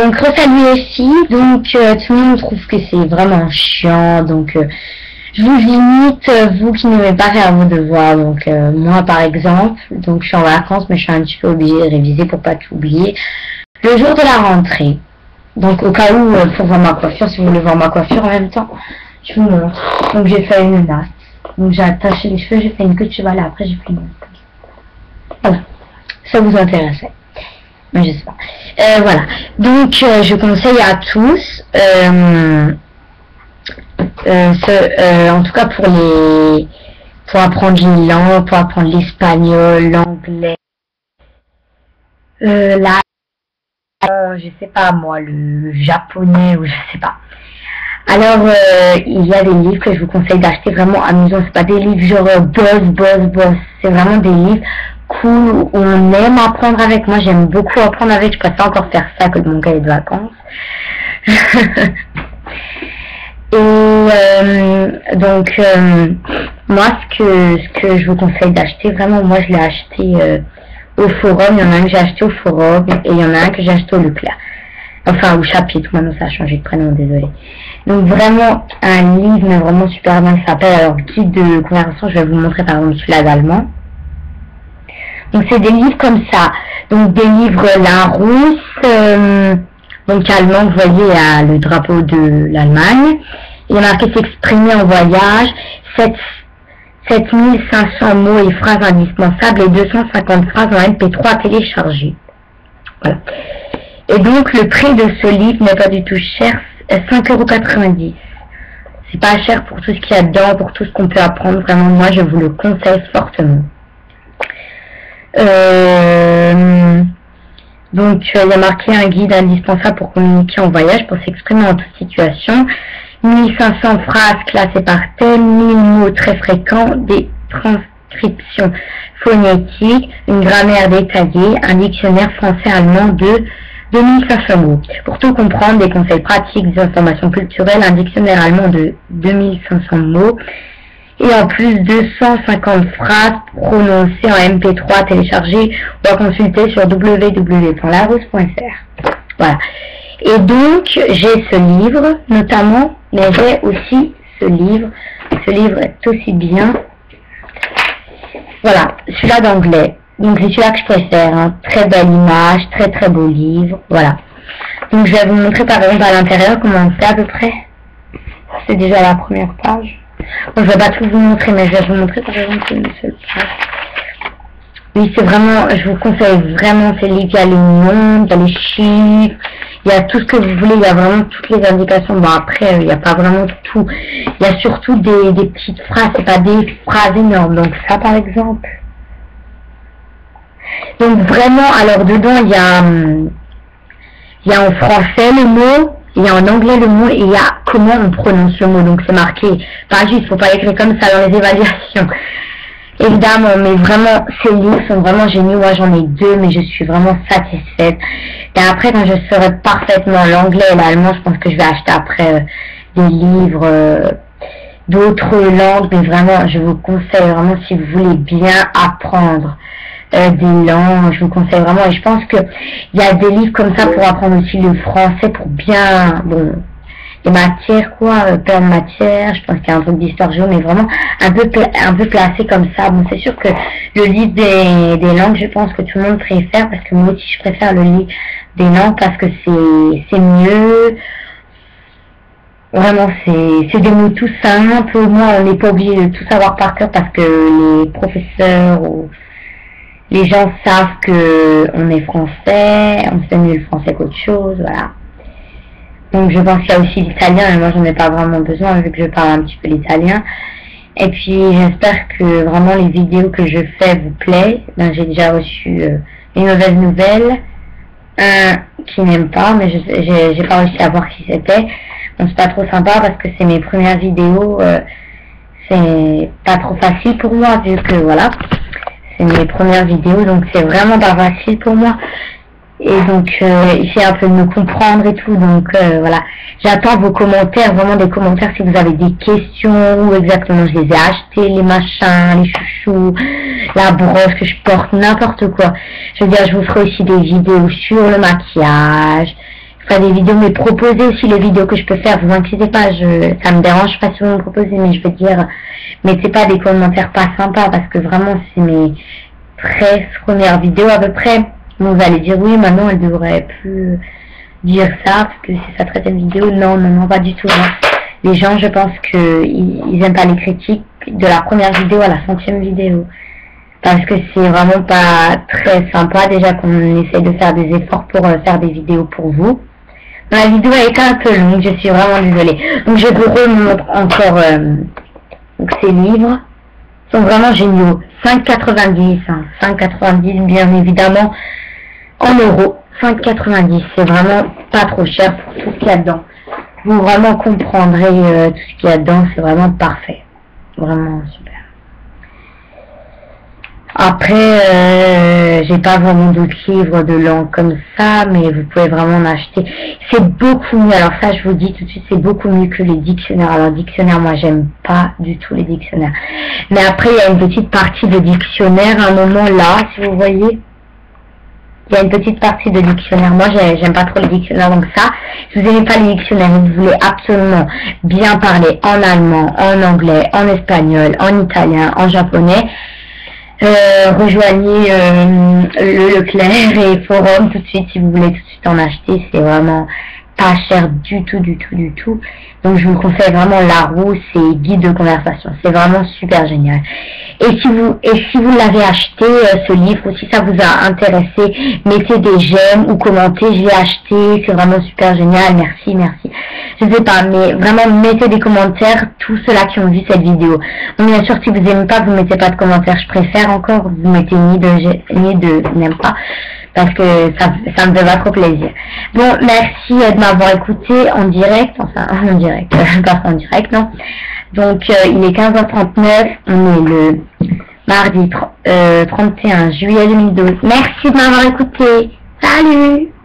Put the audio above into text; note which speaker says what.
Speaker 1: donc re-salut aussi. Donc tout le monde trouve que c'est vraiment chiant. Donc je vous limite, vous qui n'aimez pas faire vos devoirs. Donc moi par exemple, donc je suis en vacances mais je suis un petit peu obligée de réviser pour pas tout oublier. Le jour de la rentrée. Donc au cas où, pour voir ma coiffure, si vous voulez voir ma coiffure en même temps, je vous montre. Donc j'ai fait une natte. Donc j'ai attaché les cheveux, j'ai fait une queue de cheval et après j'ai fait une natte. Voilà. Ça vous intéressait. Mais je sais pas. Voilà. Donc je conseille à tous, en tout cas pour apprendre les langues, pour apprendre l'espagnol, l'anglais, je sais pas moi, le japonais ou je sais pas. Alors il y a des livres que je vous conseille d'acheter vraiment amusants. C'est pas des livres genre boss. C'est vraiment des livres cool où on aime apprendre avec. Moi j'aime beaucoup apprendre avec. Je préfère encore faire ça que de mon cahier de vacances. Et donc moi ce que je vous conseille d'acheter vraiment, moi je l'ai acheté au forum. Il y en a un que j'ai acheté au forum et il y en a un que j'ai acheté au Leclerc, enfin au chapitre. Maintenant ça a changé de prénom, désolé. Donc vraiment un livre mais vraiment super bien, qui s'appelle alors guide de conversation. Je vais vous montrer par exemple celui-là d'allemand. Donc c'est des livres comme ça, donc des livres Larousse, donc allemand, vous voyez, il y a le drapeau de l'Allemagne. Il y a marqué s'exprimer en voyage, 7500 mots et phrases indispensables et 250 phrases en MP3 à télécharger. Voilà. Et donc le prix de ce livre n'est pas du tout cher, 5,90 €. C'est pas cher pour tout ce qu'il y a dedans, pour tout ce qu'on peut apprendre. Vraiment, moi je vous le conseille fortement. Donc il y a marqué un guide indispensable pour communiquer en voyage, pour s'exprimer en toute situation. 1500 phrases classées par thème, 1000 mots très fréquents, des transcriptions phonétiques, une grammaire détaillée, un dictionnaire français-allemand de 2500 mots. Pour tout comprendre, des conseils pratiques, des informations culturelles, un dictionnaire allemand de 2500 mots. Et en plus 250 phrases prononcées en MP3 téléchargées ou à consulter sur www.larousse.fr. Voilà. Et donc j'ai ce livre notamment, mais j'ai aussi ce livre. Ce livre est aussi bien. Voilà, celui-là d'anglais. Donc c'est celui-là que je préfère. Hein. Très belle image, très beau livre. Voilà. Donc je vais vous montrer par exemple à l'intérieur comment c'est à peu près. C'est déjà la première page. Bon, je vais pas tout vous montrer, mais je vais vous montrer par exemple une seule page. Oui, c'est vraiment, je vous conseille vraiment ces livres. Il y a les noms, il y a les chiffres, il y a tout ce que vous voulez, il y a vraiment toutes les indications. Bon après, il n'y a pas vraiment tout. Il y a surtout des petites phrases, c'est pas des phrases énormes. Donc ça par exemple. Donc vraiment, alors dedans il y a en français le mot. Il y a en anglais le mot et il y a comment on prononce le mot. Donc c'est marqué, pas juste, faut pas l'écrire comme ça dans les évaluations. Évidemment, mais vraiment, ces livres sont vraiment géniaux. Moi j'en ai 2, mais je suis vraiment satisfaite. Et après, quand je saurai parfaitement l'anglais et l'allemand, je pense que je vais acheter après des livres d'autres langues. Mais vraiment, je vous conseille vraiment, si vous voulez bien apprendre des langues, je vous conseille vraiment. Et je pense que il y a des livres comme ça pour apprendre aussi le français, pour bien, bon, les matières quoi, plein de matières. Je pense qu'il y a un truc d'histoire géo, mais vraiment un peu placé comme ça. Bon, c'est sûr que le livre des langues, je pense que tout le monde préfère, parce que moi aussi je préfère le livre des langues parce que c'est mieux. Vraiment, c'est des mots tout simples. Moi, on n'est pas obligé de tout savoir par cœur parce que les professeurs ou les gens savent que on est français, on sait mieux le français qu'autre chose, voilà. Donc je pense qu'il y a aussi l'italien, mais moi j'en ai pas vraiment besoin vu que je parle un petit peu l'italien. Et puis j'espère que vraiment les vidéos que je fais vous plaisent. Ben, j'ai déjà reçu une mauvaise nouvelle, un qui n'aime pas, mais j'ai pas réussi à voir qui c'était. Donc c'est pas trop sympa parce que c'est mes premières vidéos, c'est pas trop facile pour moi vu que voilà. C'est mes premières vidéos, donc c'est vraiment pas facile pour moi. Et donc, essayer un peu de me comprendre et tout. Donc, voilà. J'attends vos commentaires, vraiment des commentaires si vous avez des questions, où exactement je les ai achetés, les machins, les chouchous, la brosse que je porte, n'importe quoi. Je veux dire, je vous ferai aussi des vidéos sur le maquillage. ferai des vidéos, mais proposez aussi les vidéos que je peux faire, vous inquiétez pas, ça me dérange pas si vous me proposez, mais je veux dire, mettez pas des commentaires pas sympas, parce que vraiment, c'est mes 13 premières vidéos à peu près. Vous allez dire, oui, maintenant, elle devrait plus dire ça, parce que c'est sa 13e vidéo. Non, non, non, pas du tout. Hein. Les gens, je pense qu'ils aiment pas les critiques de la première vidéo à la 5e vidéo. Parce que c'est vraiment pas très sympa, déjà qu'on essaye de faire des efforts pour faire des vidéos pour vous. La vidéo a été un peu longue, je suis vraiment désolée. Donc je vous remontre encore ces livres. Ils sont vraiment géniaux. 5,90, hein. 5,90 bien évidemment en euros. 5,90, c'est vraiment pas trop cher pour tout ce qu'il y a dedans. Vous vraiment comprendrez tout ce qu'il y a dedans, c'est vraiment parfait. Vraiment super. Après, j'ai pas vraiment d'autres livres de langue comme ça, mais vous pouvez vraiment en acheter. C'est beaucoup mieux, alors ça je vous dis tout de suite, c'est beaucoup mieux que les dictionnaires. Alors dictionnaire, moi j'aime pas du tout les dictionnaires. Mais après, il y a une petite partie de dictionnaire, à un moment là, si vous voyez. Il y a une petite partie de dictionnaire. Moi, j'aime pas trop les dictionnaires, donc ça, si vous n'aimez pas les dictionnaires, vous voulez absolument bien parler en allemand, en anglais, en espagnol, en italien, en japonais, rejoignez le Leclerc et Forum tout de suite si vous voulez tout de suite en acheter. C'est vraiment pas cher du tout, du tout, du tout. Donc je vous conseille vraiment Larousse et Guide de conversation. C'est vraiment super génial. Et si vous l'avez acheté, ce livre, si ça vous a intéressé, mettez des j'aime ou commentez, je l'ai acheté, c'est vraiment super génial, merci, merci. Je sais pas, mais vraiment mettez des commentaires, tous ceux-là qui ont vu cette vidéo. Donc, bien sûr, si vous n'aimez pas, vous mettez pas de commentaires, je préfère encore, vous mettez ni de n'aime pas, parce que ça me fait pas trop plaisir. Bon, merci de m'avoir écouté en direct, enfin en direct, pas en direct, non. Donc il est 15h39, on est le mardi 31 juillet 2012. Merci de m'avoir écouté. Salut!